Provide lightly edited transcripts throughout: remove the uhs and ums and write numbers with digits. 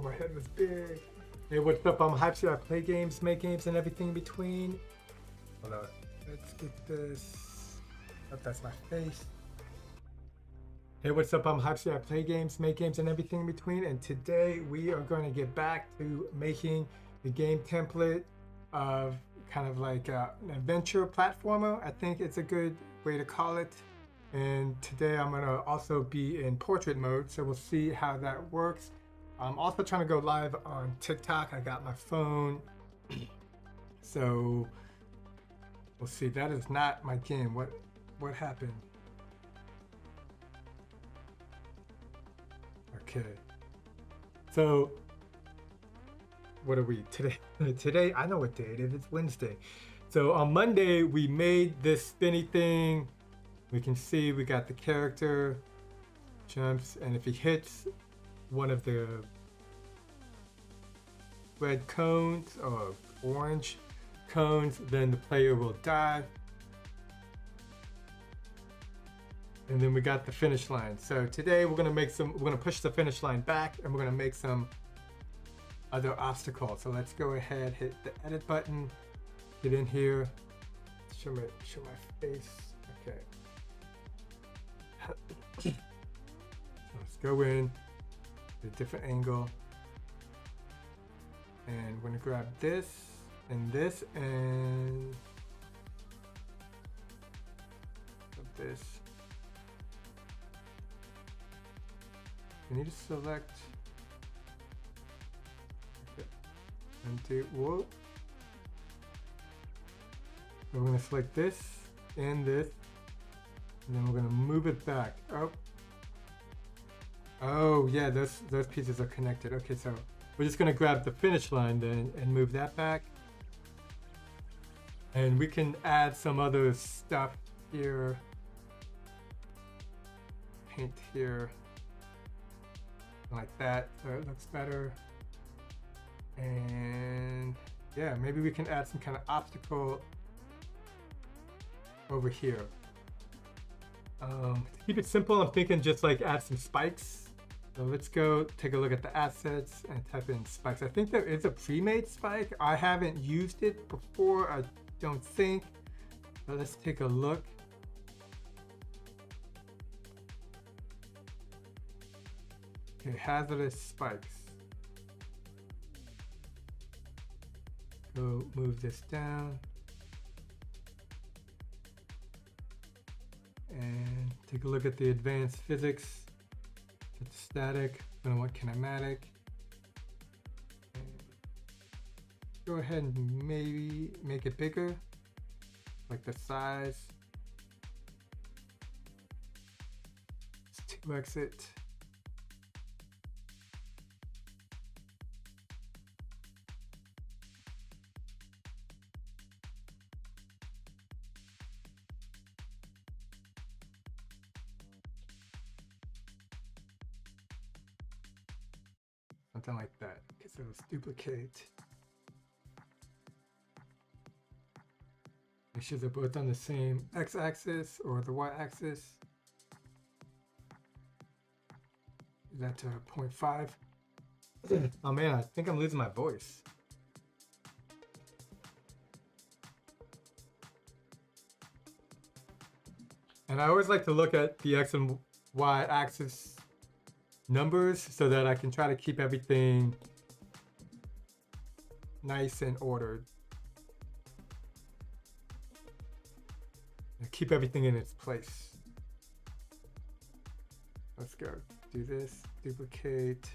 my head was big. Hey, what's up? I'm HypeHype. I play games, make games, and everything in between. Hold on. Let's get this. Oh, that's my face. Hey, what's up? I'm HypeHype. I play games, make games, and everything in between. And today we are going to get back to making the game template of kind of like an adventure platformer. I think it's a good way to call it. And today I'm going to also be in portrait mode, so we'll see how that works. I'm also trying to go live on TikTok. I got my phone, so we'll see. That is not my game. What happened? Okay. So what are we today? Today I know what day it is. It's Wednesday. So on Monday we made this spinny thing. We can see we got the character jumps, and if he hits one of the red cones or orange cones, then the player will die. And then we got the finish line. So today we're gonna push the finish line back, and we're gonna make some other obstacles. So let's go ahead, hit the edit button, get in here, show my face. Okay. So let's go in a different angle, and we're gonna grab this and this and this. We need to select. Okay. And do whoa. So we're gonna select this and this. And then we're gonna move it back. Oh yeah, those pieces are connected. Okay, so we're just gonna grab the finish line then and move that back. And we can add some other stuff here. Paint here. Like that, so it looks better. And yeah, maybe we can add some kind of obstacle over here. To keep it simple, I'm thinking just like add some spikes. So let's go take a look at the assets and type in spikes. I think there is a pre-made spike. I haven't used it before, I don't think. But let's take a look. Okay, hazardous spikes. Go move this down. And take a look at the advanced physics. Set the static. I don't want kinematic. And go ahead and maybe make it bigger, like the size. Let's 2x it. Something like that. Okay, so let's duplicate. Make sure they're both on the same x-axis or the y-axis. That to 0.5. Oh man, I think I'm losing my voice. And I always like to look at the x and y axis numbers so that I can try to keep everything nice and ordered. And keep everything in its place. Let's go do this, duplicate.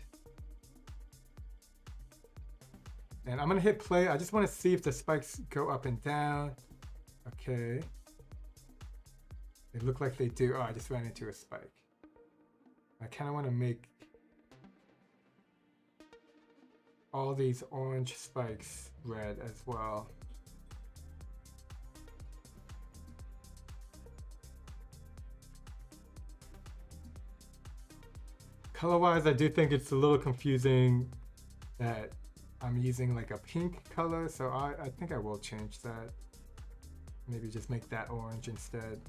And I'm gonna hit play. I just want to see if the spikes go up and down. Okay. They look like they do. Oh, I just ran into a spike. I kind of want to make all these orange spikes red as well. Color-wise, I do think it's a little confusing that I'm using like a pink color, so I think I will change that. Maybe just make that orange instead.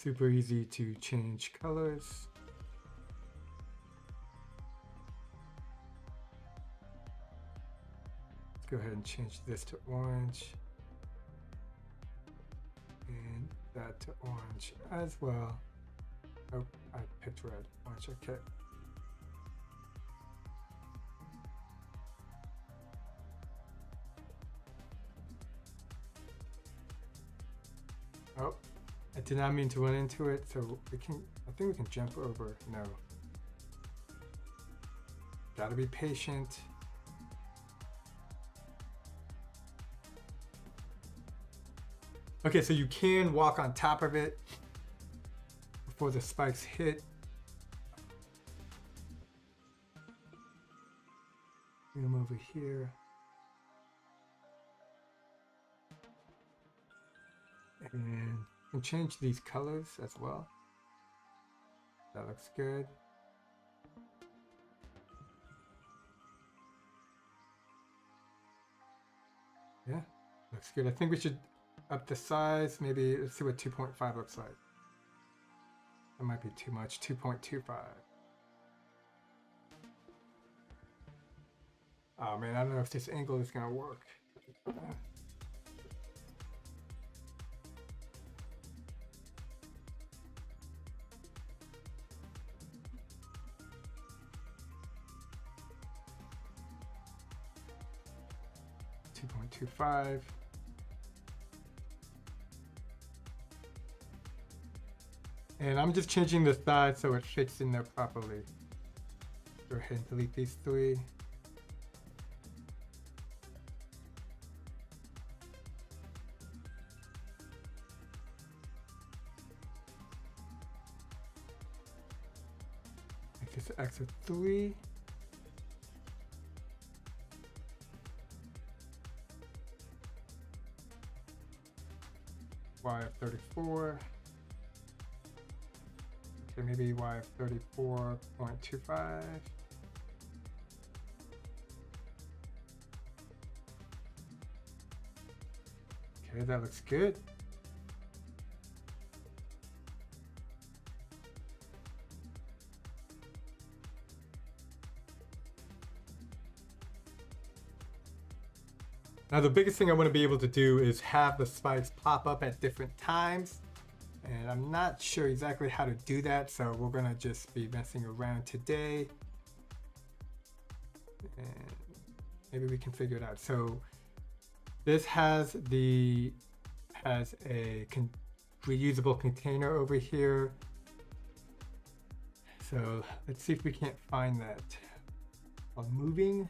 super easy to change colors. Let's go ahead and change this to orange. And that to orange as well. Oh, I picked red. Orange, okay. Oh, I did not mean to run into it, so we can, I think we can jump over. No. Gotta be patient. Okay, so you can walk on top of it before the spikes hit. Come over here. And you can change these colors as well. That looks good. Yeah, looks good. I think we should up the size. Maybe let's see what 2.5 looks like. That might be too much. 2.25. Oh man, I don't know if this angle is gonna work. 2.25. And I'm just changing the size so it fits in there properly. Go ahead and delete these three. Make this X of 3. Y of 34. Okay, maybe Y of 34.25. Okay, that looks good. Now the biggest thing I want to be able to do is have the spikes pop up at different times. And I'm not sure exactly how to do that, so we're gonna just be messing around today. And maybe we can figure it out. So this has a reusable container over here. So let's see if we can't find that. While moving.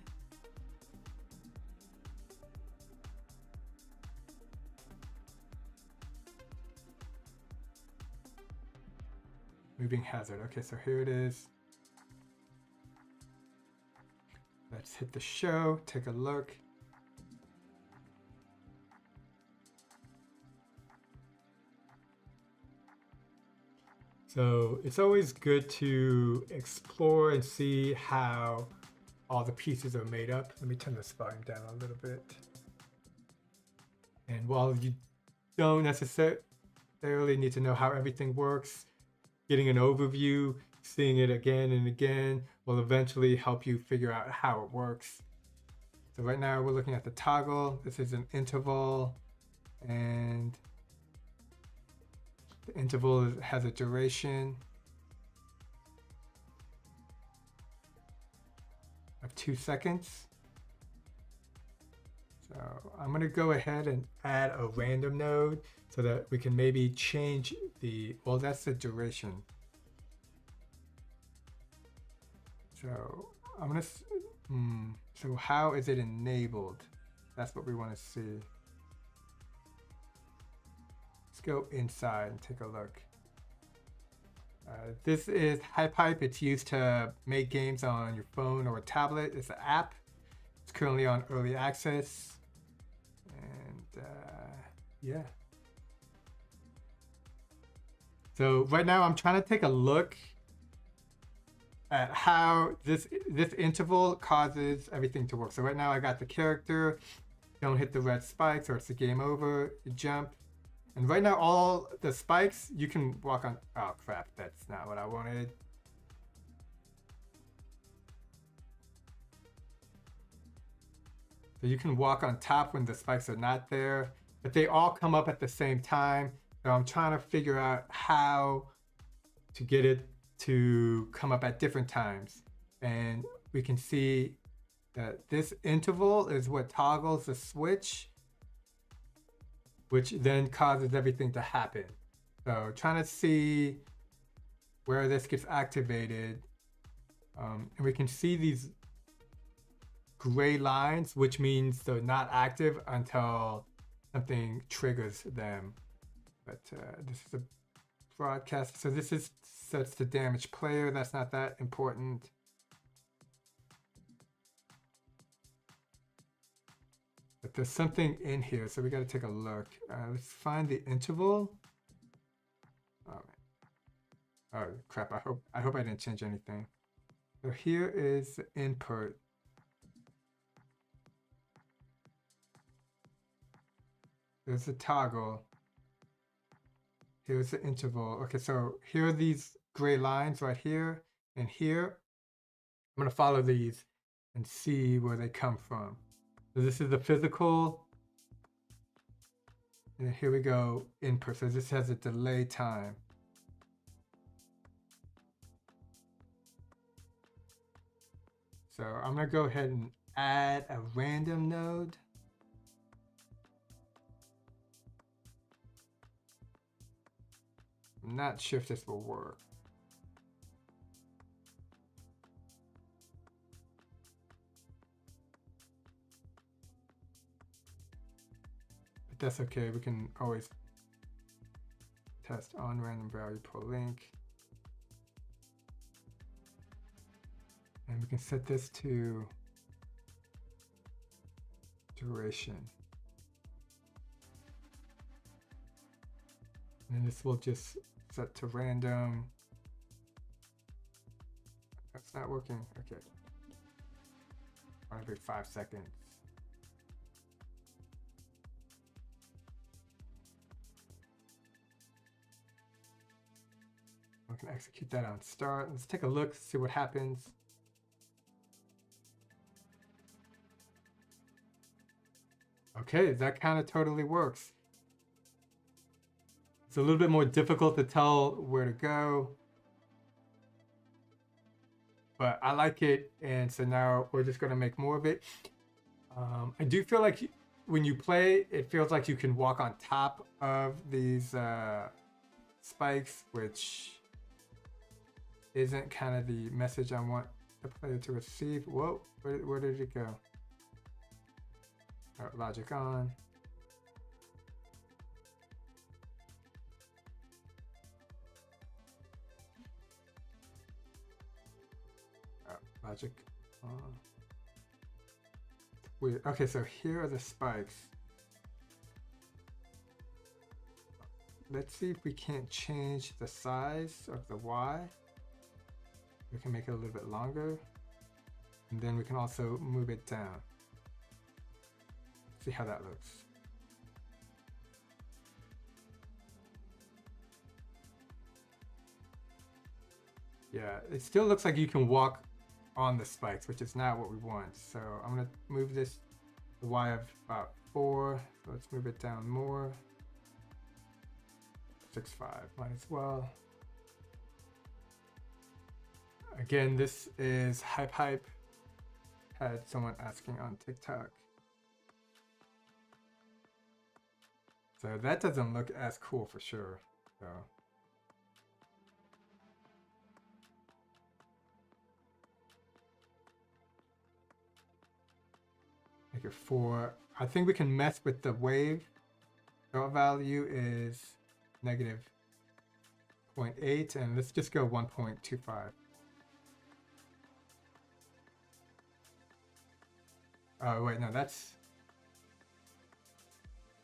Moving hazard. Okay, so here it is. Let's hit the show, take a look. So it's always good to explore and see how all the pieces are made up. Let me turn the volume down a little bit. And while you don't necessarily need to know how everything works, getting an overview, seeing it again and again will eventually help you figure out how it works. So right now we're looking at the toggle. This is an interval, and the interval has a duration of 2 seconds. So I'm gonna go ahead and add a random node so that we can maybe change well, that's the duration. So I'm gonna, so how is it enabled? That's what we wanna see. Let's go inside and take a look. This is HypeHype. It's used to make games on your phone or a tablet. It's an app. It's currently on early access. And yeah. So right now I'm trying to take a look at how this interval causes everything to work. So right now I got the character, don't hit the red spikes or it's a game over, you jump, And right now, all the spikes, you can walk on. Oh crap, that's not what I wanted. So you can walk on top when the spikes are not there, but they all come up at the same time. So I'm trying to figure out how to get it to come up at different times. And we can see that this interval is what toggles the switch, which then causes everything to happen. So trying to see where this gets activated. And we can see these gray lines, which means they're not active until something triggers them. But this is a broadcast. So this is sets the damage player. That's not that important. But there's something in here, so we got to take a look. Let's find the interval. Oh crap! I hope I didn't change anything. So here is the input. There's a toggle. Here's the interval. Okay, so here are these gray lines right here and here. I'm gonna follow these and see where they come from. So this is the physical. And here we go, input. So this has a delay time. So I'm gonna go ahead and add a random node. I'm not sure if this will work. But that's okay, we can always test on random value per link. And we can set this to duration. And this will just set to random. That's not working. Okay. Every 5 seconds. We can execute that on start. Let's take a look, see what happens. Okay, that kind of totally works. It's a little bit more difficult to tell where to go, but I like it, and so now we're just going to make more of it. I do feel like when you play, it feels like you can walk on top of these spikes, which isn't kind of the message I want the player to receive. Whoa, where did it go? Logic on. Logic on. Weird. Okay, so here are the spikes. Let's see if we can't change the size of the Y. We can make it a little bit longer. And then we can also move it down. See how that looks. Yeah, it still looks like you can walk on the spikes, which is not what we want. So I'm gonna move this, the Y of about 4. So let's move it down more. 6.5 might as well. Again, this is HypeHype. Had someone asking on TikTok. So that doesn't look as cool for sure. So make it 4. I think we can mess with the wave. Draw value is -0.8, and let's just go 1.25. Oh wait, no, that's,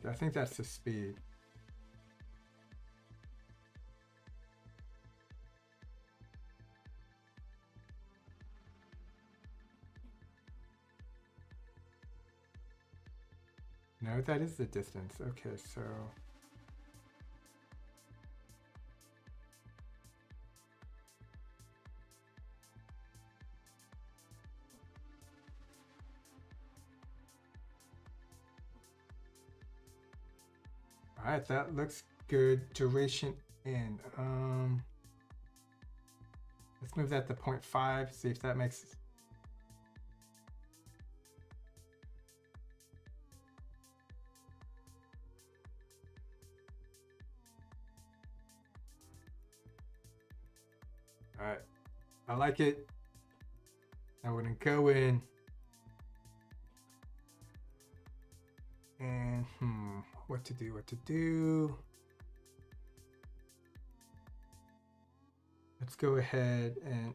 I think that's the speed. No, that is the distance. Okay, so All right, that looks good. Duration in. Let's move that to 0.5, see if that makes. All right, I like it. I'm gonna go in and what to do. Let's go ahead and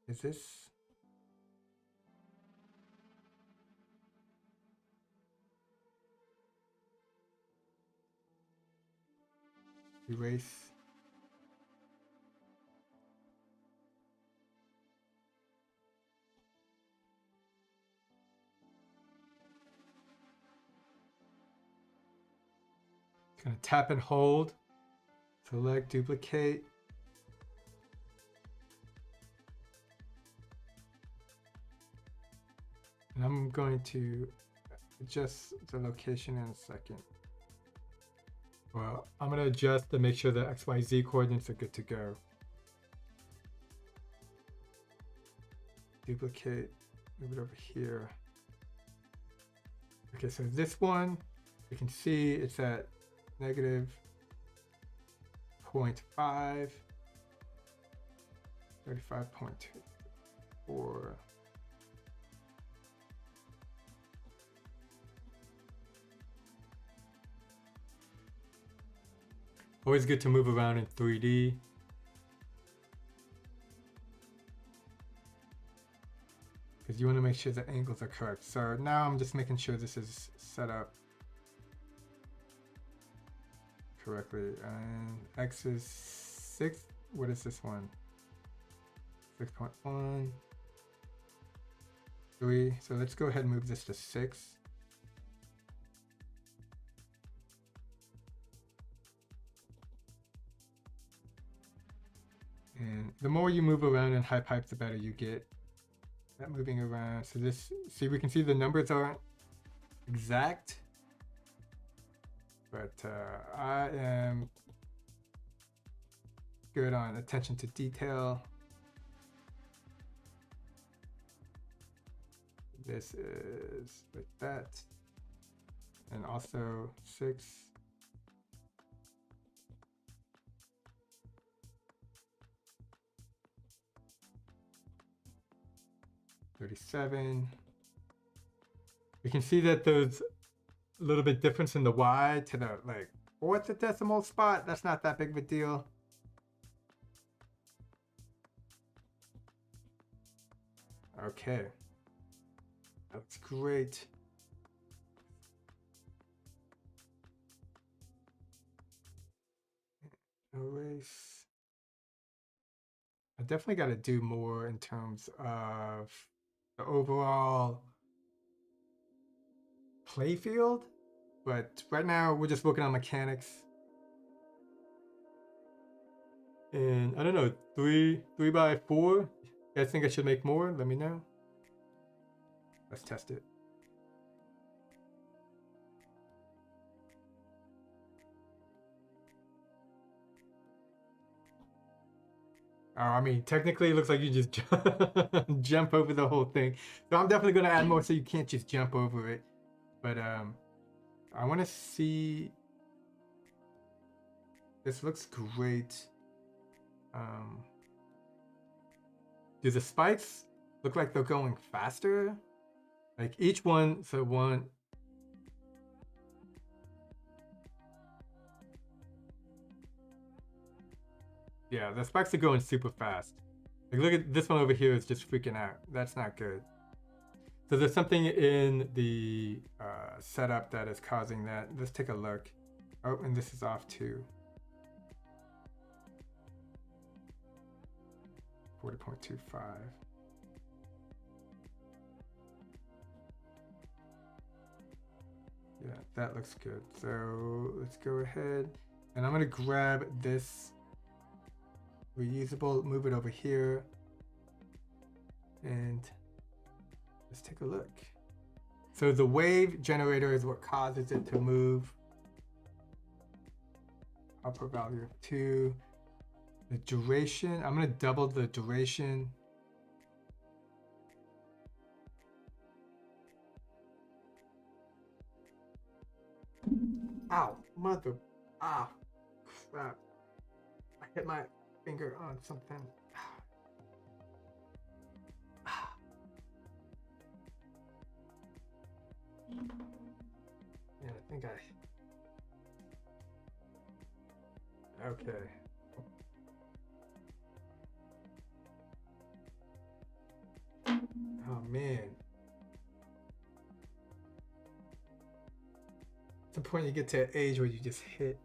is this? Erase. Gonna tap and hold, select, duplicate. And I'm going to adjust the location in a second. Well, I'm gonna adjust to make sure the XYZ coordinates are good to go. Duplicate, move it over here. Okay, so this one, you can see it's at negative 0.5, 35.24. Always good to move around in 3D. Because you want to make sure the angles are correct. So now I'm just making sure this is set up correctly. And X is 6. What is this one? 6.1. 3. So let's go ahead and move this to 6. And the more you move around in HypeHype, the better you get at moving around. So this, see, we can see the numbers aren't exact, but I am good on attention to detail. This is like that, and also 6. $37. You can see that there's a little bit difference in the Y to the like fourth decimal spot. That's not that big of a deal. Okay, that's great. Erase. I definitely got to do more in terms of the overall play field, but right now we're just working on mechanics. And I don't know, 3 by 4. You guys think I should make more? Let me know. Let's test it. Oh, I mean, technically it looks like you just jump over the whole thing. So I'm definitely going to add more so you can't just jump over it. But I want to see. This looks great. Do the spikes look like they're going faster? Like each one, so one. Yeah, the spikes are going super fast. Like look at this one over here is just freaking out. That's not good. So there's something in the setup that is causing that. Let's take a look. Oh, and this is off too. 40.25. Yeah, that looks good. So let's go ahead and I'm gonna grab this reusable, move it over here, and let's take a look. So the wave generator is what causes it to move. Upper value of 2. The duration, I'm going to double the duration. Ow, mother. Ah, crap. I hit my finger on something. Yeah, I think okay. Oh man. At the point you get to an age where you just hit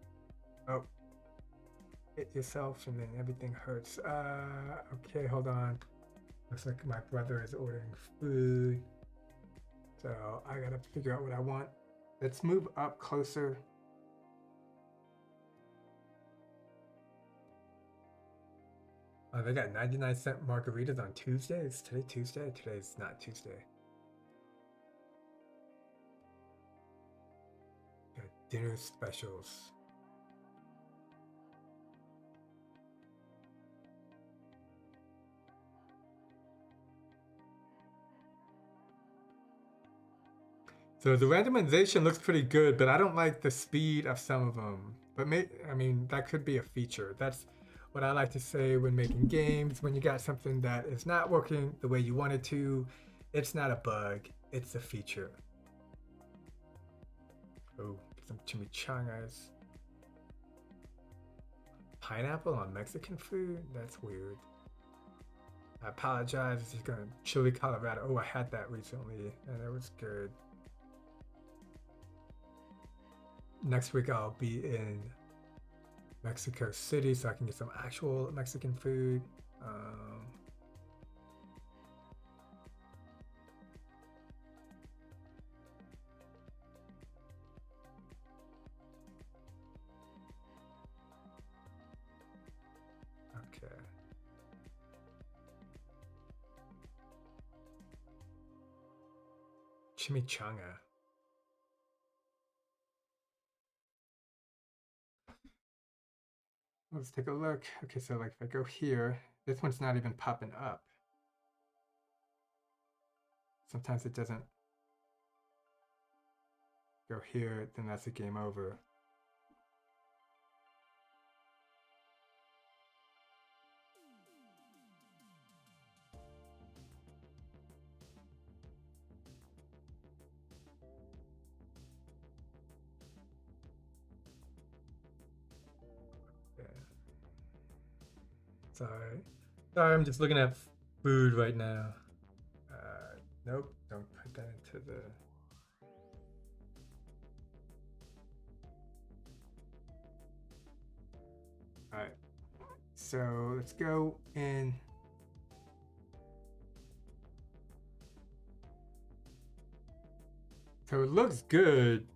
yourself and then everything hurts. Okay, hold on. Looks like my brother is ordering food. So I gotta figure out what I want. Let's move up closer. Oh, they got 99-cent margaritas on Tuesdays. Today Tuesday? Today's not Tuesday. Got dinner specials. So the randomization looks pretty good, but I don't like the speed of some of them. But I mean, that could be a feature. That's what I like to say when making games. When you got something that is not working the way you want it to, it's not a bug, it's a feature. Oh, some chimichangas. Pineapple on Mexican food? That's weird. I apologize. This is gonna chili Colorado. Oh, I had that recently and it was good. Next week I'll be in Mexico City so I can get some actual Mexican food. Okay. Chimichanga. Let's take a look. Okay, so like if I go here, this one's not even popping up. Sometimes it doesn't go here, then that's a game over. Sorry, I'm just looking at food right now. Nope, don't put that into the... All right, so let's go in. So it looks good.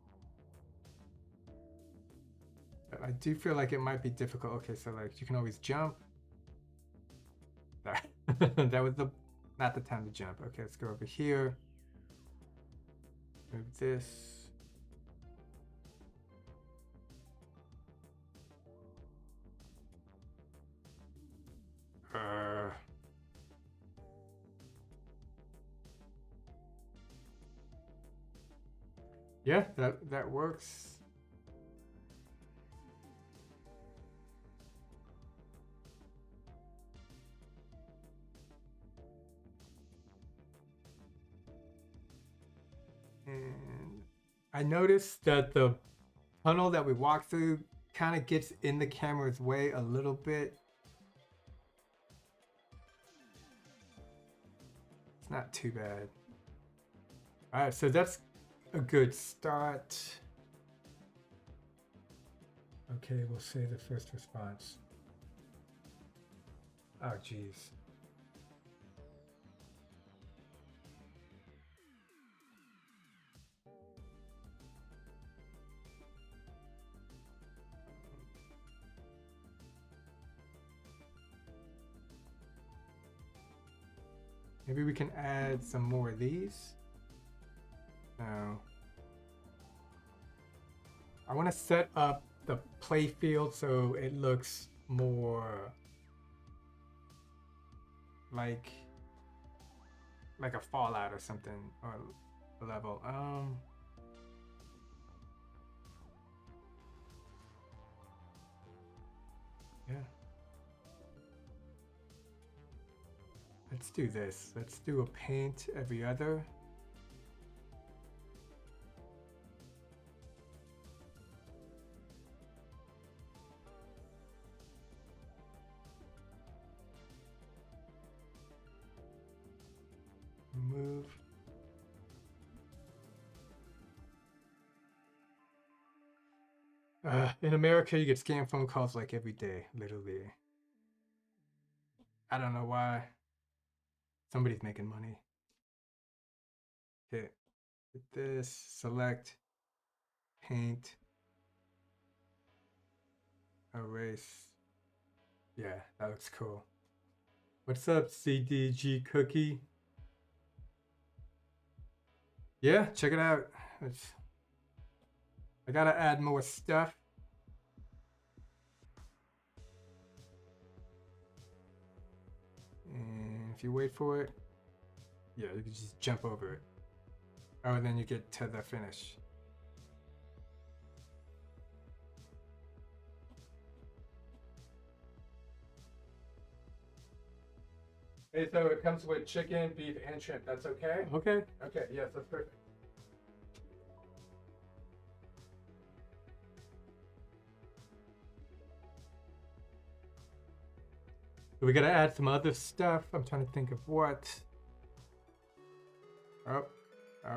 But I do feel like it might be difficult. Okay, so like you can always jump. That was not the time to jump. Okay, let's go over here. Move this. Yeah, that works. And I noticed that the tunnel that we walked through kind of gets in the camera's way a little bit. It's not too bad. All right, so that's a good start. Okay, we'll say the first response. Oh, geez. Maybe we can add some more of these. Now, I want to set up the play field so it looks more like a Fallout or something, or a level. Yeah. Let's do this. Let's do a paint every other. Move. In America, you get scam phone calls like every day, literally. I don't know why. Somebody's making money. Okay, hit this, select, paint, erase. Yeah, that looks cool. What's up, CDG Cookie? Yeah, check it out. I gotta add more stuff. And if you wait for it, yeah, you can just jump over it. Oh, and then you get to the finish. Hey, so it comes with chicken, beef, and shrimp. That's okay? Okay. Okay, yes, that's perfect. We gotta add some other stuff. I'm trying to think of what. Oh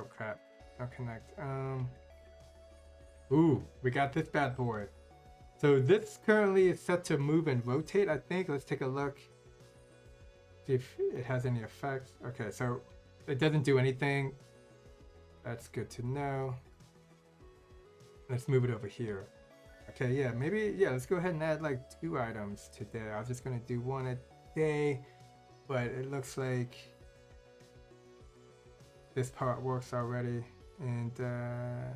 crap. Don't connect. Ooh, we got this bad boy. So this currently is set to move and rotate, I think. Let's take a look. See if it has any effects. Okay, so it doesn't do anything. That's good to know. Let's move it over here. Okay, yeah, maybe, yeah, let's go ahead and add like 2 items today. I was just gonna do 1 a day, but it looks like this part works already. And yeah.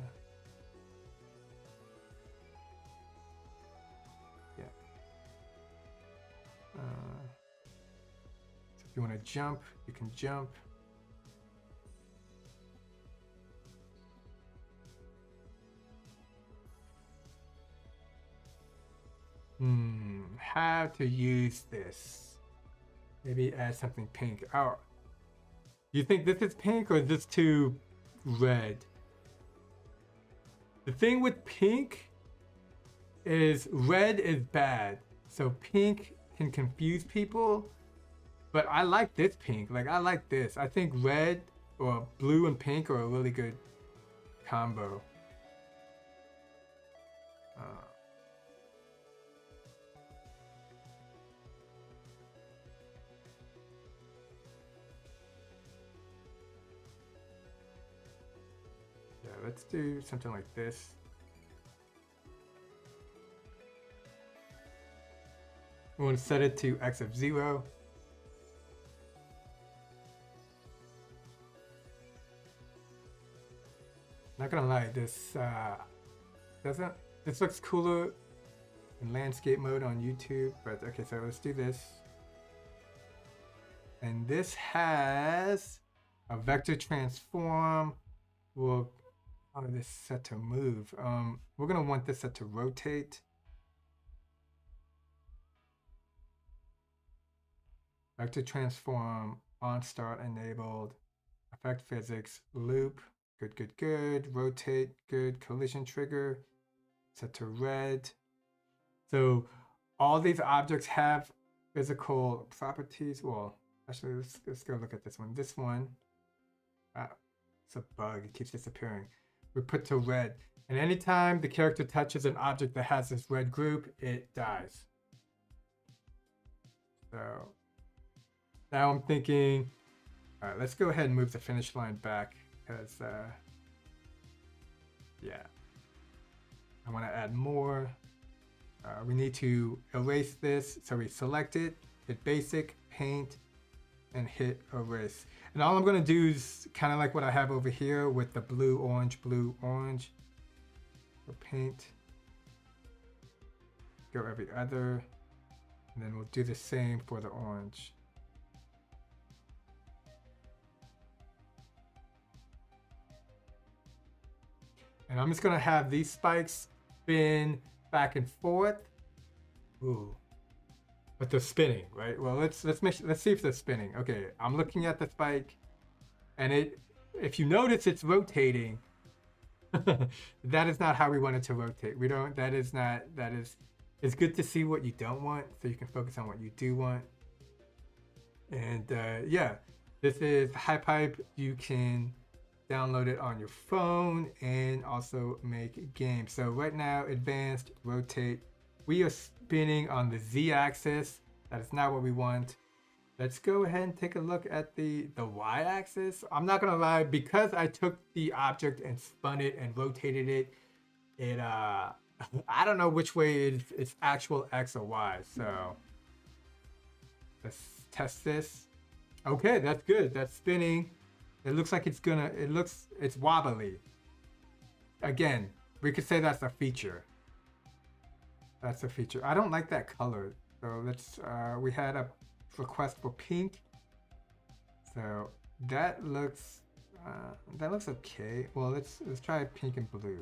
So if you wanna jump, you can jump. How to use this? Maybe add something pink. Oh, you think this is pink or is this too red? The thing with pink is red is bad, so pink can confuse people. But I like this pink. Like I like this. I think red or blue and pink are a really good combo. Yeah, let's do something like this. We want to set it to x of 0. Not gonna lie, this this looks cooler in landscape mode on YouTube, but okay, so let's do this. And this has a vector transform. We'll this set to move. We're gonna want this set to rotate. Vector transform on start enabled. Effect physics loop. Good. Rotate, good. Collision trigger, set to red. So all these objects have physical properties. Well, actually, let's go look at this one. This one, it's a bug. It keeps disappearing. We put to red. And anytime the character touches an object that has this red group, it dies. So now I'm thinking, all right, let's go ahead and move the finish line back because, yeah, I want to add more. We need to erase this. So we select it, hit basic, paint, and hit erase. And all I'm gonna do is kind of like what I have over here with the blue, orange, blue, orange. So paint, go every other, and then we'll do the same for the orange. And I'm just gonna have these spikes spin back and forth. Ooh. But they're spinning, right? Well, let's see if they're spinning. Okay, I'm looking at the spike, and if you notice, it's rotating. That is not how we want it to rotate. We don't. That is not. That is. It's good to see what you don't want, so you can focus on what you do want. And yeah, this is HypeHype. You can download it on your phone and also make games. So right now, advanced, rotate. We are spinning on the Z-axis. That is not what we want. Let's go ahead and take a look at the Y-axis. I'm not gonna lie, because I took the object and spun it and rotated it, I don't know which way it's actual X or Y. So let's test this. Okay, that's good. That's spinning. It looks like it's wobbly. Again, we could say that's a feature. That's a feature. I don't like that color. So let's, we had a request for pink. So that looks okay. Well, let's try pink and blue.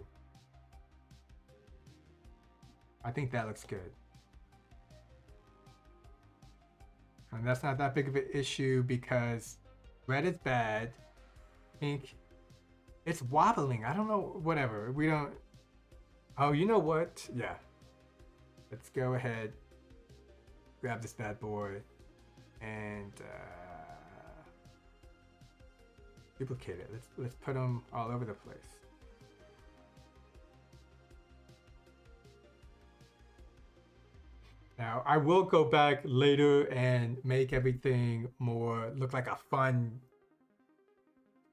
I think that looks good. And that's not that big of an issue because red is bad. Pink, it's wobbling. I don't know, whatever. We don't, oh, you know what? Yeah. Let's go ahead, grab this bad boy, and duplicate it. Let's put them all over the place. Now I will go back later and make everything more look like a fun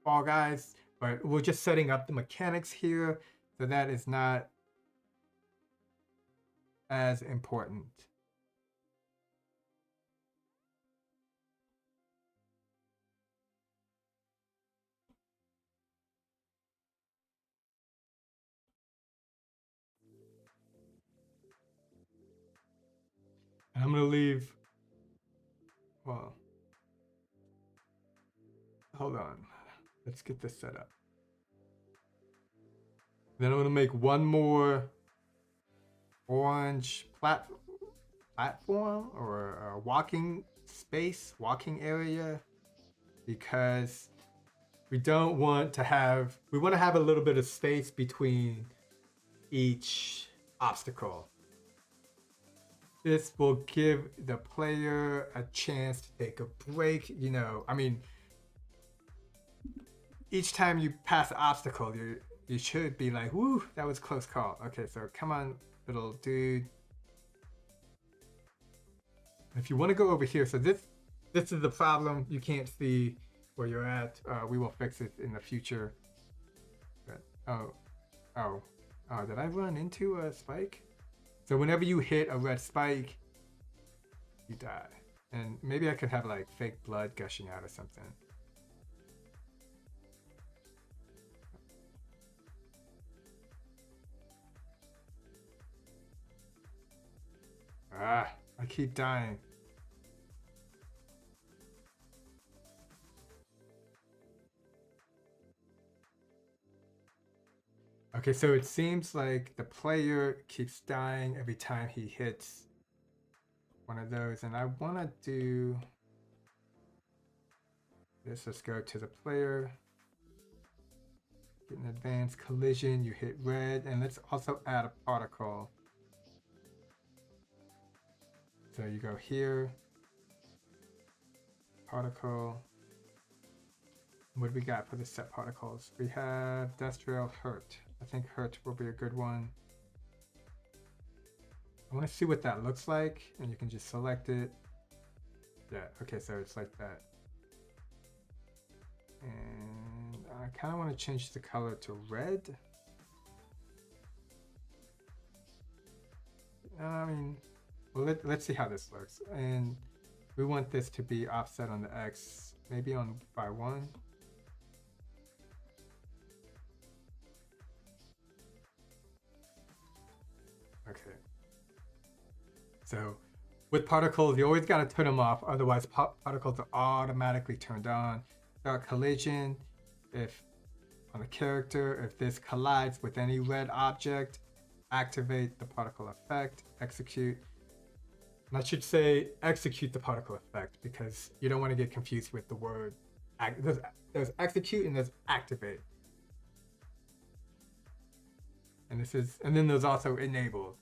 Fall Guys, but we're just setting up the mechanics here, so that is not as important. And I'm gonna leave, well, hold on. Let's get this set up. Then I'm gonna make one more orange platform or a walking space, walking area, because we don't want to have, we want to have a little bit of space between each obstacle. This will give the player a chance to take a break. You know, I mean, each time you pass an obstacle, you should be like, woo, that was a close call. Okay, so come on, little dude. If you want to go over here, so this is the problem. You can't see where you're at. We will fix it in the future. But, did I run into a spike? So whenever you hit a red spike, you die. And maybe I could have like fake blood gushing out or something. Ah, I keep dying. Okay, so it seems like the player keeps dying every time he hits one of those, and I want to do this. Let's go to the player, get an advanced collision, you hit red, and let's also add a particle. So you go here, particle. What do we got for the set particles? We have industrial hurt. I think hurt will be a good one. I want to see what that looks like, and you can just select it. Yeah, okay, so it's like that. And I kind of want to change the color to red. I mean, well, let's see how this looks. And We want this to be offset on the X, maybe on by 1. Okay. So with particles, you always got to turn them off. Otherwise, particles are automatically turned on. Start collision. If on the character, if this collides with any red object, activate the particle effect, execute. And I should say execute the particle effect because you don't want to get confused with the word. There's execute and there's activate. And then there's also enable.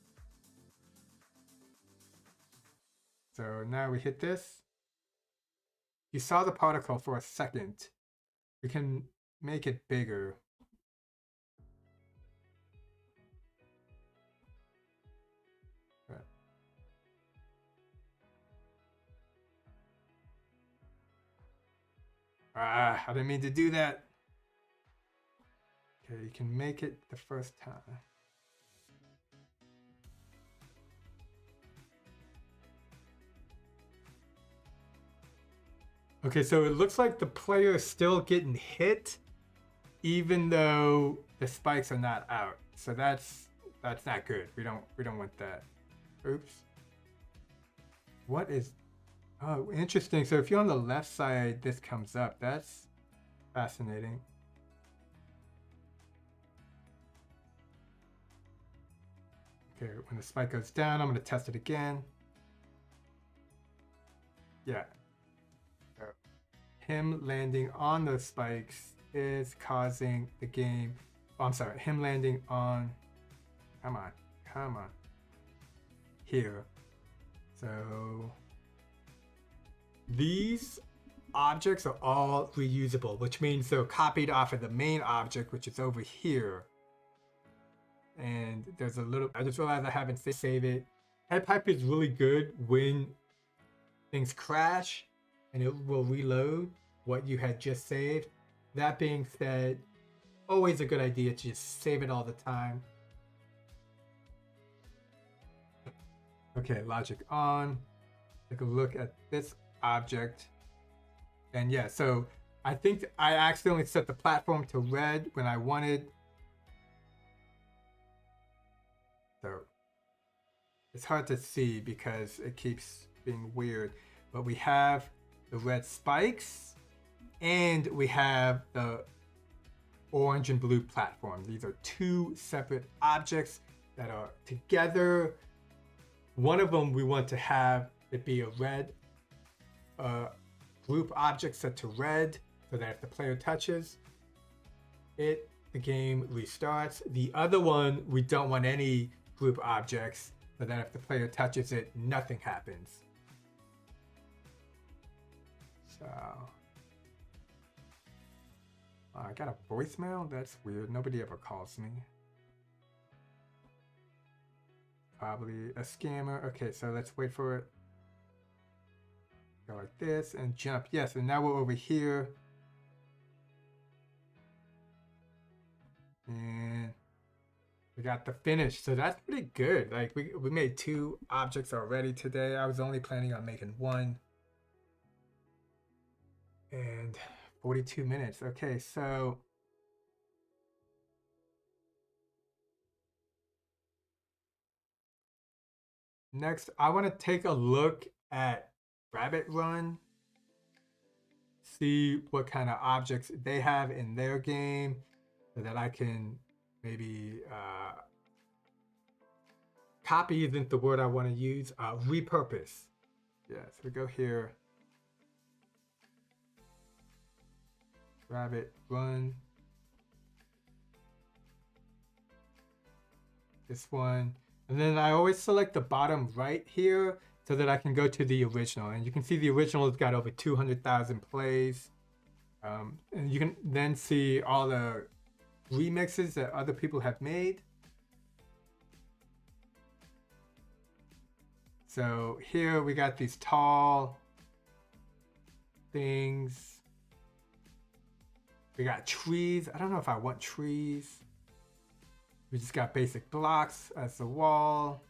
So now we hit this. You saw the particle for a second. We can make it bigger. I didn't mean to do that. Okay, you can make it the first time. Okay, so it looks like the player is still getting hit, even though the spikes are not out. So that's not good. We don't want that. Oops. What is? Oh, interesting. So if you're on the left side, this comes up. That's fascinating. Okay, when the spike goes down, I'm going to test it again. Yeah. So him landing on those spikes is causing the game. Oh, I'm sorry. Him landing on. Come on. Here. So these objects are all reusable, which means they're copied off of the main object, which is over here. And there's a little, I just realized I haven't saved it. HypeHype is really good when things crash and it will reload what you had just saved. That being said, always a good idea to just save it all the time. Okay, logic on. Take a look at this object. And yeah, so I think I accidentally set the platform to red when I wanted. So it's hard to see because it keeps being weird. But we have the red spikes and we have the orange and blue platform. These are two separate objects that are together. One of them we want to have it be a red group object set to red so that if the player touches it, the game restarts. The other one, we don't want any group objects so that if the player touches it, nothing happens. So I got a voicemail? That's weird. Nobody ever calls me. Probably a scammer. Okay, so let's wait for it. Go like this and jump. Yes, and now we're over here. And we got the finish. So that's pretty good. Like we made 2 objects already today. I was only planning on making 1. And 42 minutes. Okay, so next I want to take a look at Rabbit Run. See what kind of objects they have in their game so that I can maybe copy isn't the word I want to use. Repurpose. Yes, we go here. Rabbit Run. This one. And then I always select the bottom right here so that I can go to the original. And you can see the original has got over 200,000 plays. And you can then see all the remixes that other people have made. So here we got these tall things. We got trees. I don't know if I want trees. We just got basic blocks as the wall.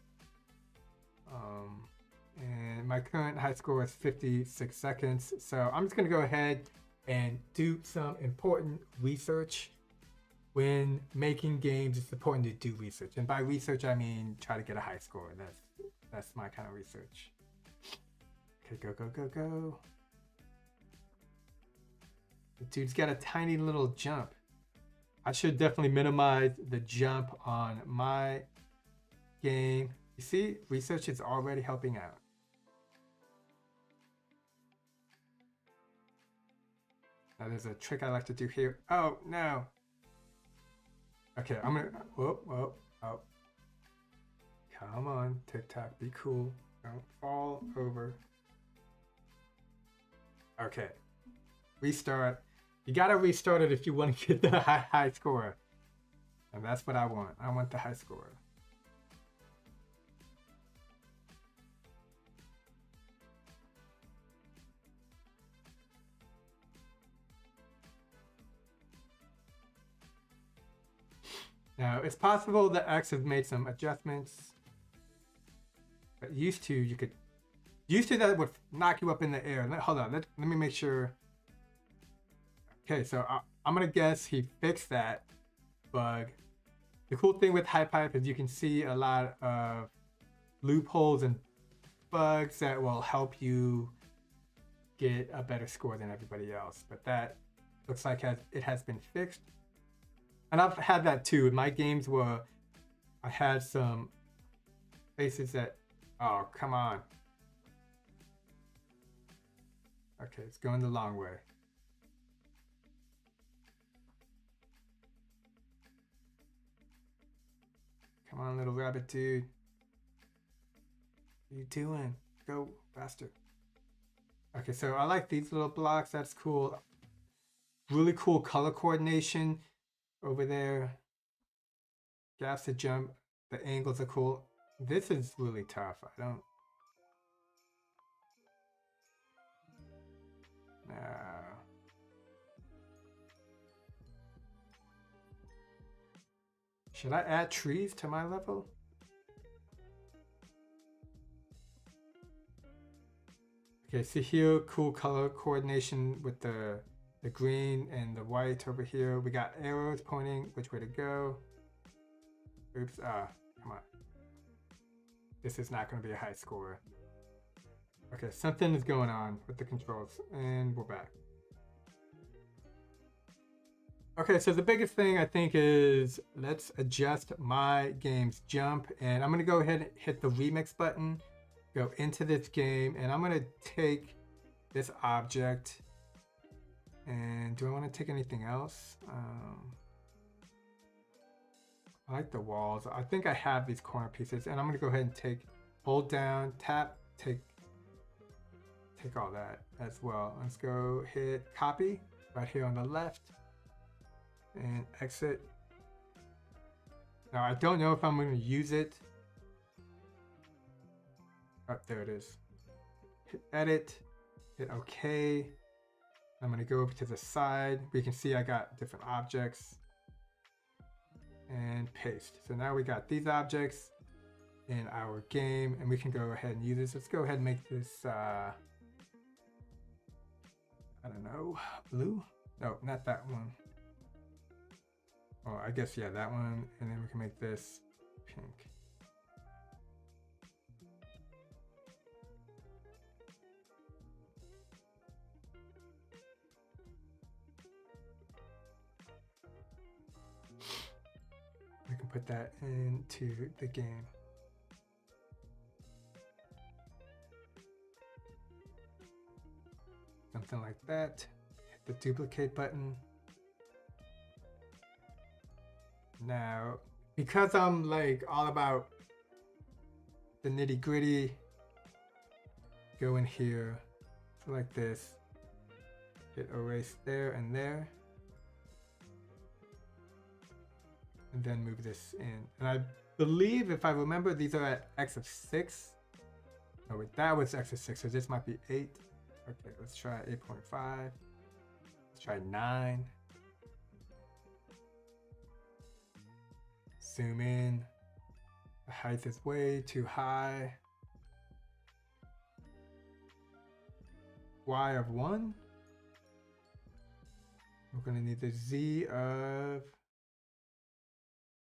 And my current high score is 56 seconds. So I'm just gonna go ahead and do some important research. When making games, it's important to do research. And by research, I mean try to get a high score. That's my kind of research. Okay, go, go, go, go. The dude's got a tiny little jump. I should definitely minimize the jump on my game. You see, research is already helping out. Now there's a trick I like to do here. Oh, no. Okay, I'm gonna, whoa. Come on, TikTok, be cool. Don't fall over. Okay, restart. You gotta restart it if you want to get the high score. And that's what I want. I want the high score. Now, it's possible that X has made some adjustments. But used to that would knock you up in the air. Hold on, let me make sure. Okay, so I'm gonna guess he fixed that bug. The cool thing with HypeHype is you can see a lot of loopholes and bugs that will help you get a better score than everybody else. But that looks like it has been fixed. And I've had that too. In my games where I had some places that, oh, come on. Okay, it's going the long way. Come on, little rabbit dude. What are you doing? Go faster. Okay, so I like these little blocks. That's cool. Really cool color coordination over there. Gaps to jump. The angles are cool. This is really tough. I don't. No. Should I add trees to my level? Okay, see here, cool color coordination with the green and the white over here. We got arrows pointing which way to go. Oops, come on. This is not going to be a high score. Okay, something is going on with the controls, and we're back. Okay, so the biggest thing I think is let's adjust my game's jump, and I'm going to go ahead and hit the remix button, go into this game, and I'm going to take this object. And do I want to take anything else? I like the walls. I think I have these corner pieces, and I'm going to go ahead and hold down, tap, take all that as well. Let's go hit copy right here on the left and exit. Now I don't know if I'm going to use it. Oh, there it is. Hit edit, hit OK. I'm going to go over to the side. We can see I got different objects and paste. So now we got these objects in our game, and we can go ahead and use this. Let's go ahead and make this, I don't know, blue? No, not that one. Oh, I guess, yeah, that one. And then we can make this pink. We can put that into the game. Something like that. Hit the duplicate button. Now, because I'm like all about the nitty gritty, go in here, like this, hit erase there and there. And then move this in. And I believe, if I remember, these are at x of 6. Oh wait, that was x of 6, so this might be 8. Okay, let's try 8.5. Let's try 9. Zoom in. The height is way too high. y of 1. We're going to need the z of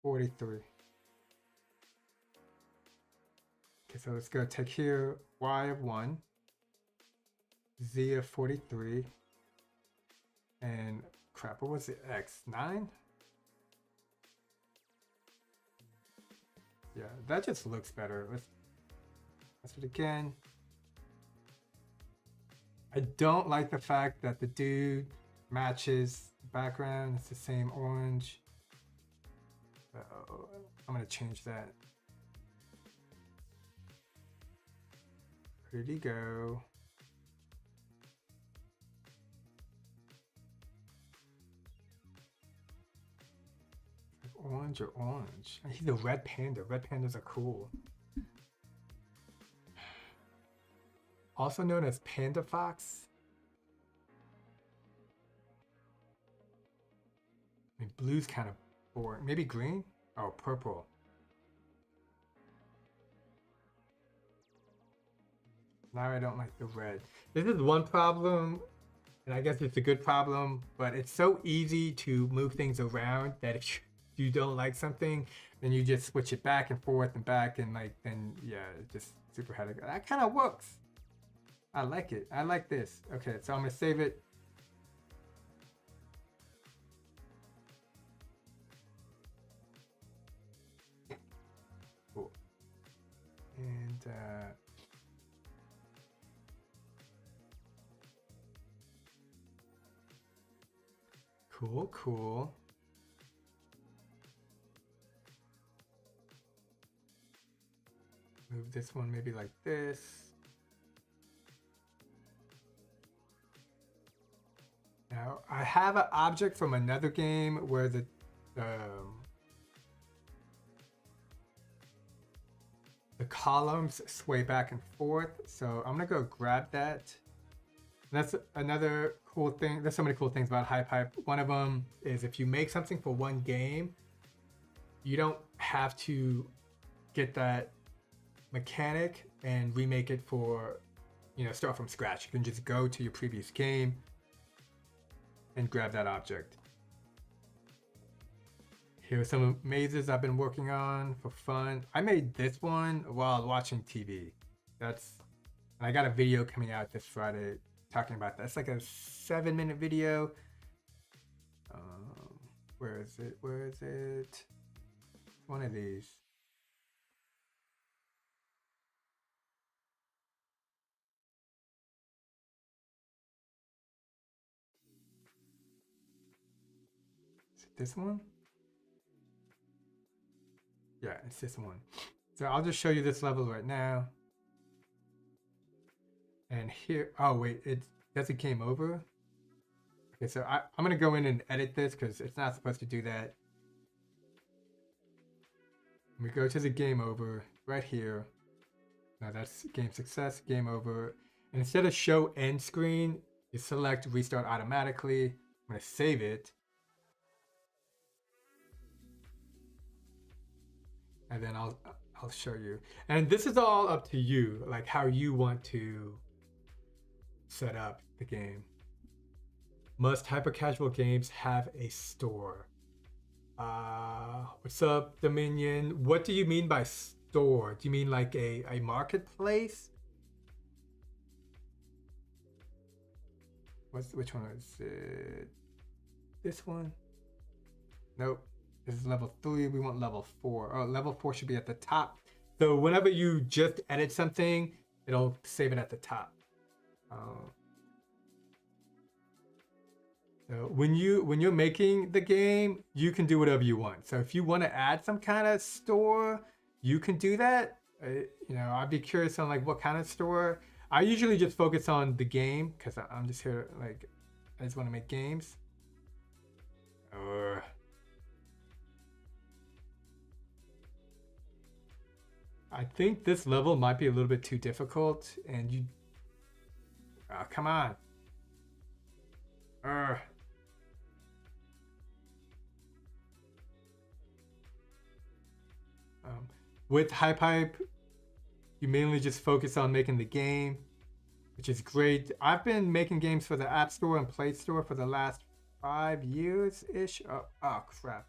43. Okay, so let's go take here y of 1, z of 43, and crap, what was it? X 9? Yeah, that just looks better. Let's do it again. I don't like the fact that the dude matches the background. It's the same orange. I'm gonna change that. Where'd he go? Orange or orange? He's a red panda. Red pandas are cool. Also known as panda fox. I mean, blue's kind of boring. Maybe green? Oh, purple. Now I don't like the red. This is one problem, and I guess it's a good problem, but it's so easy to move things around that if you don't like something, then you just switch it back and forth and back, and like, then yeah, it's just super headache. That kind of works. I like it. I like this. Okay, so I'm gonna save it. Cool. And cool. Move this one maybe like this. Now I have an object from another game where the columns sway back and forth. So I'm gonna go grab that. That's another cool thing. There's so many cool things about HypeHype. One of them is if you make something for one game, you don't have to get that mechanic and remake it for, start from scratch. You can just go to your previous game and grab that object. Here are some mazes I've been working on for fun. I made this one while watching TV. And I got a video coming out this Friday talking about that. It's like a 7-minute video. Where is it? One of these. Is it this one? Yeah, it's this one. So I'll just show you this level right now. And here, oh wait, it doesn't game over. Okay, so I'm gonna go in and edit this because it's not supposed to do that. We go to the game over right here. Now that's game success, game over. And instead of show end screen, you select restart automatically. I'm gonna save it. And then I'll show you. And this is all up to you, like how you want to set up the game. Must hyper-casual games have a store? What's up, Dominion? What do you mean by store? Do you mean like a marketplace? Which one is it? This one? Nope. This is level 3. We want level 4. Oh, level 4 should be at the top. So whenever you just edit something, it'll save it at the top. So when you're making the game, you can do whatever you want. So if you want to add some kind of store, you can do that. I'd be curious on like what kind of store. I usually just focus on the game because I'm just here like I just want to make games. I think this level might be a little bit too difficult, and you. Oh, come on. With HypeHype, you mainly just focus on making the game. which is great. I've been making games for the App Store and Play Store for the last 5 years ish. Oh crap.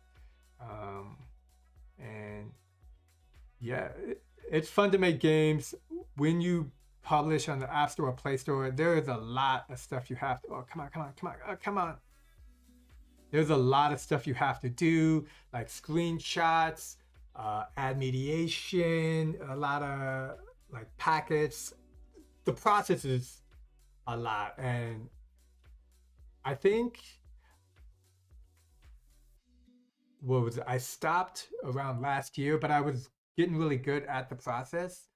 And yeah, it's fun to make games when you publish on the App Store or Play Store. There is a lot of stuff you have to. Oh, come on, come on, come on, come on. There's a lot of stuff you have to do, like screenshots, add mediation, a lot of like packets. The process is a lot, and I think what was it? I stopped around last year, but I was getting really good at the process.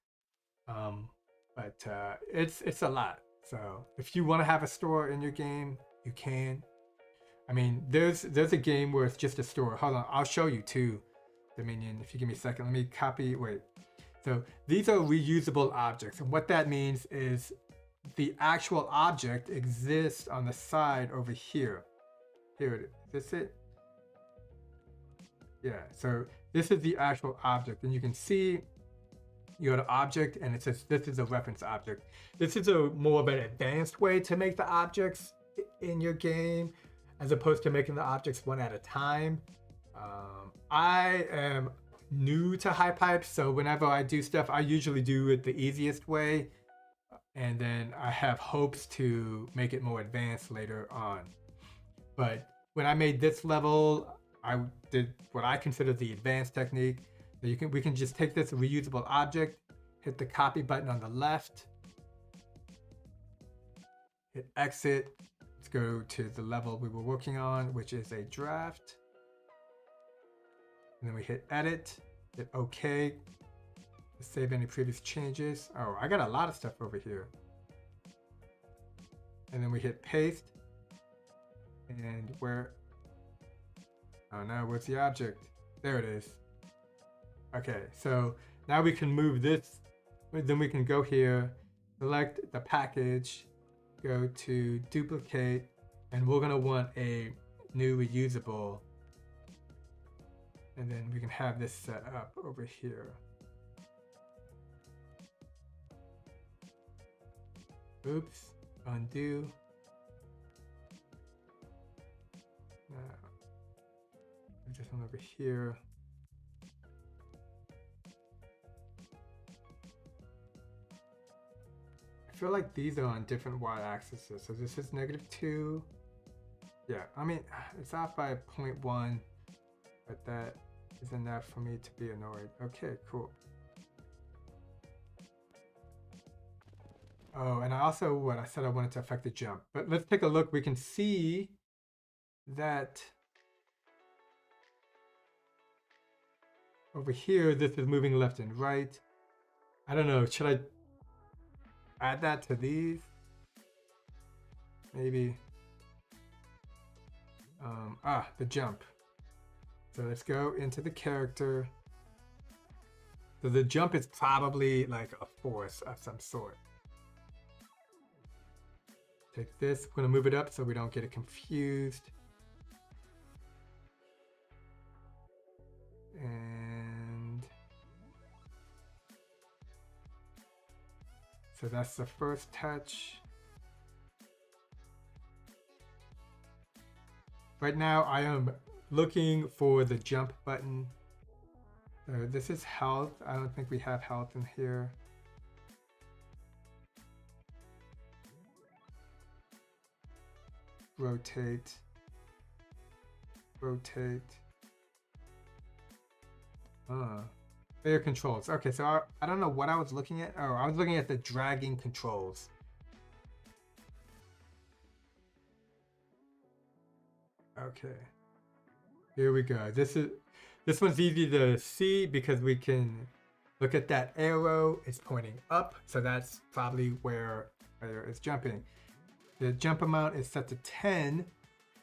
But it's a lot. So if you want to have a store in your game, you can. I mean, there's a game where it's just a store. Hold on, I'll show you too, Dominion. If you give me a second, let me copy. Wait. So these are reusable objects, and what that means is the actual object exists on the side over here. Here it is. This it? Yeah. So this is the actual object, and you can see you go to object, and it says this is a reference object. This is a more of an advanced way to make the objects in your game, as opposed to making the objects one at a time. I am new to HypeHype, so whenever I do stuff, I usually do it the easiest way, and then I have hopes to make it more advanced later on. But when I made this level, I did what I consider the advanced technique. We can just take this reusable object, hit the copy button on the left, hit exit. Let's go to the level we were working on, which is a draft. And then we hit edit, hit OK. Let's save any previous changes. Oh, I got a lot of stuff over here. And then we hit paste. And where? Oh no, where's the object? There it is. Okay, so now we can move this. Then we can go here, select the package, go to duplicate, and we're gonna want a new reusable. And then we can have this set up over here. Oops, undo. Now, just one over here. I feel like these are on different y-axes. So this is -2. Yeah, I mean, it's off by 0.1, but that is enough for me to be annoyed. Okay, cool. Oh, and I also, what I said I wanted to affect the jump. But let's take a look. We can see that over here, this is moving left and right. I don't know, should I add that to these? Maybe. The jump. So let's go into the character. So the jump is probably like a force of some sort. Take this, we're gonna move it up so we don't get it confused. And so that's the first touch. Right now I am looking for the jump button. This is health. I don't think we have health in here. Rotate. Rotate. Player controls. Okay, so I don't know what I was looking at. Oh, I was looking at the dragging controls. Okay. Here we go. This one's easy to see because we can look at that arrow. It's pointing up, so that's probably where player is jumping. The jump amount is set to 10.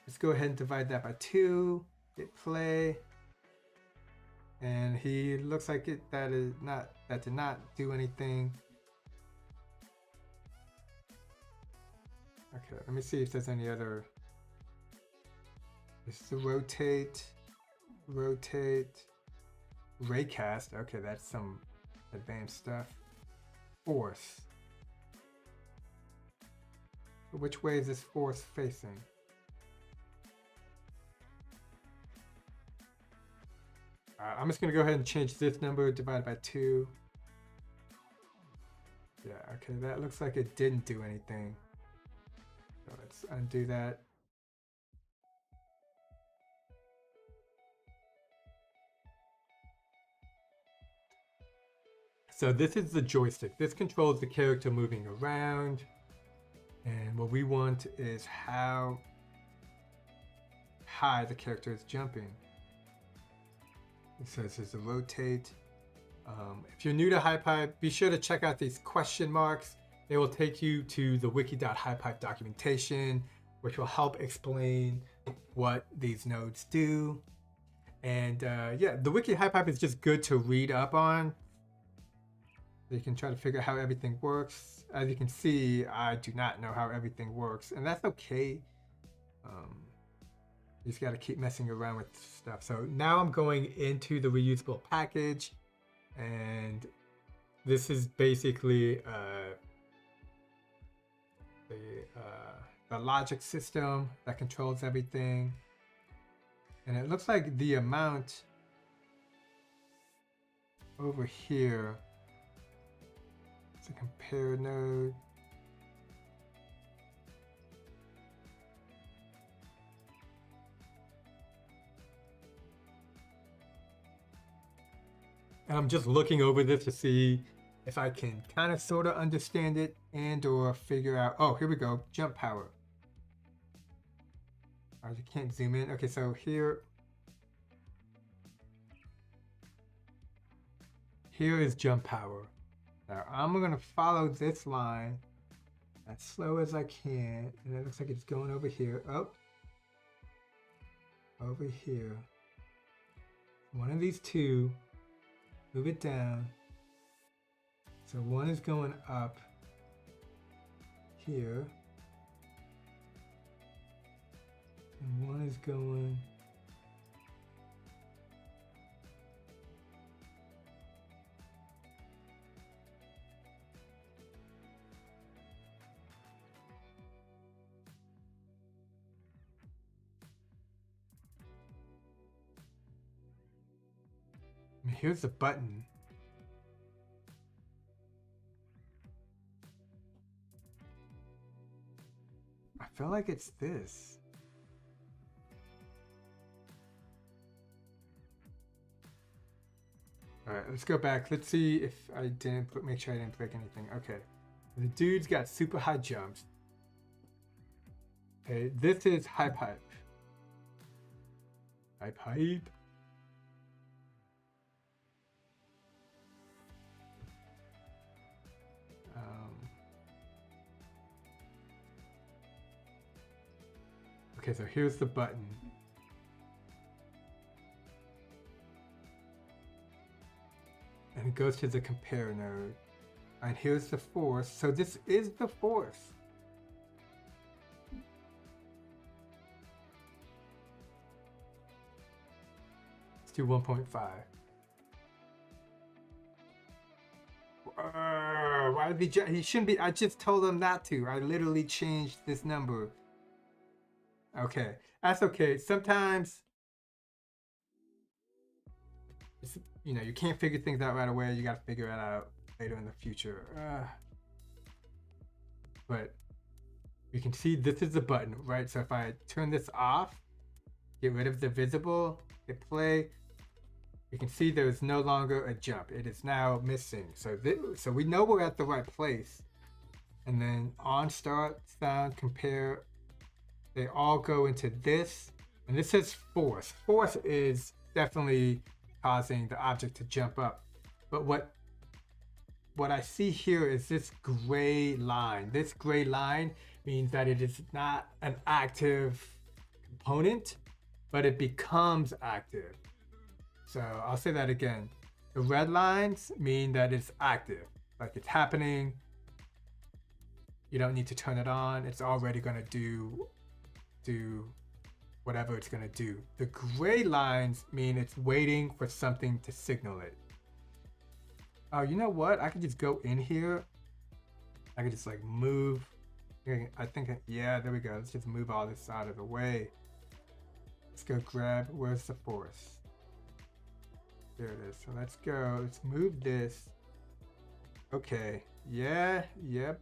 Let's go ahead and divide that by 2. Hit play. And he looks like that did not do anything. Okay, let me see if there's any other. This is a rotate, raycast. Okay, that's some advanced stuff. Force. Which way is this force facing? I'm just gonna go ahead and change this number divided by 2. Yeah, okay, that looks like it didn't do anything. So let's undo that. So this is the joystick. This controls the character moving around. And what we want is how high the character is jumping. It says there's a rotate. If you're new to HypeHype, be sure to check out these question marks. They will take you to the wiki.hypehype documentation, which will help explain what these nodes do. And yeah, the wiki HypeHype is just good to read up on. You can try to figure out how everything works. As you can see, I do not know how everything works, and that's okay. You just got to keep messing around with stuff. So now I'm going into the reusable package, and this is basically the logic system that controls everything. And it looks like the amount over here, it's a compare node. And I'm just looking over this to see if I can kind of sort of understand it and or figure out, oh, here we go, jump power. Oh, you can't zoom in. Okay, so here is jump power. Now I'm gonna follow this line as slow as I can, and it looks like it's going over here. Oh, over here. One of these two. Move it down. So one is going up here. And one is going here's the button. I feel like it's this. All right, let's go back. Let's see if I didn't make sure I didn't break anything. Okay, the dude's got super high jumps. Okay, this is HypeHype. HypeHype. Okay, so here's the button. And it goes to the compare node. And here's the force. So this is the force. Let's do 1.5. Why did he shouldn't be, I just told him not to. I literally changed this number. Okay, that's okay. Sometimes, you know, you can't figure things out right away. You got to figure it out later in the future. But you can see this is the button, right? So if I turn this off, get rid of the visible, hit play, you can see there's no longer a jump. It is now missing. So we know we're at the right place. And then on start, sound, compare, they all go into this, and this says force. Force is definitely causing the object to jump up. But what I see here is this gray line. This gray line means that it is not an active component, but it becomes active. So I'll say that again. The red lines mean that it's active, like it's happening. You don't need to turn it on. It's already gonna do whatever it's gonna do. The gray lines mean it's waiting for something to signal it. Oh, you know what? I could just go in here. I could just like move I think, yeah, there we go. Let's just move all this out of the way. Let's go grab, where's the force? There it is. So let's go, let's move this. Okay, yeah, yep.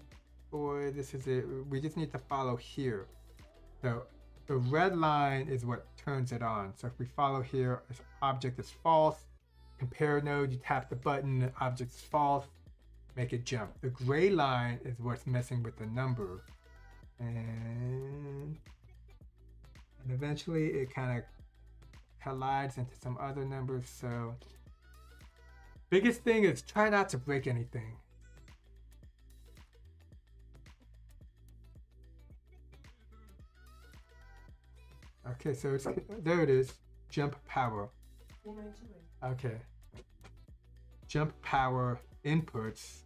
Boy, this is it. We just need to follow here. So the red line is what turns it on. So if we follow here, this object is false. Compare node, you tap the button, object is false, make it jump. The gray line is what's messing with the number. And eventually it kind of collides into some other numbers. So biggest thing is try not to break anything. Okay, so it's there it is. Jump power. Okay. Jump power inputs.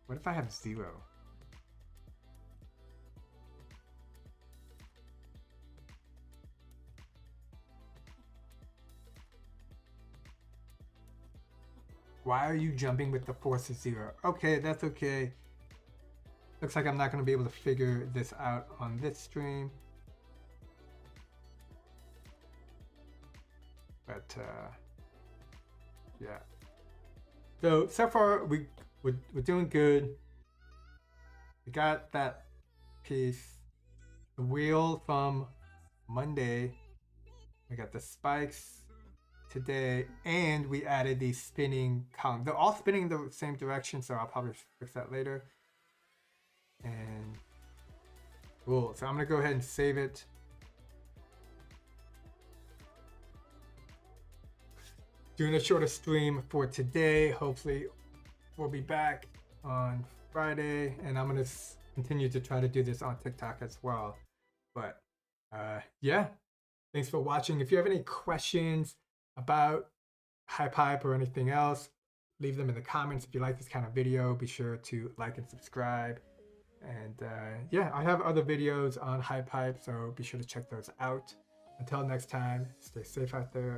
What if I have 0? Why are you jumping with the force of 0? Okay, that's okay. Looks like I'm not going to be able to figure this out on this stream. But yeah. So far we're doing good. We got that piece. The wheel from Monday. We got the spikes today, and we added these spinning columns. They're all spinning in the same direction, so I'll probably fix that later. And cool. So I'm gonna go ahead and save it. Doing a shorter stream for today. Hopefully we'll be back on Friday, and I'm gonna continue to try to do this on TikTok as well. But yeah, thanks for watching. If you have any questions about HypeHype or anything else, leave them in the comments. If you like this kind of video, be sure to like and subscribe. And yeah, I have other videos on HypeHype, so be sure to check those out. Until next time, stay safe out there.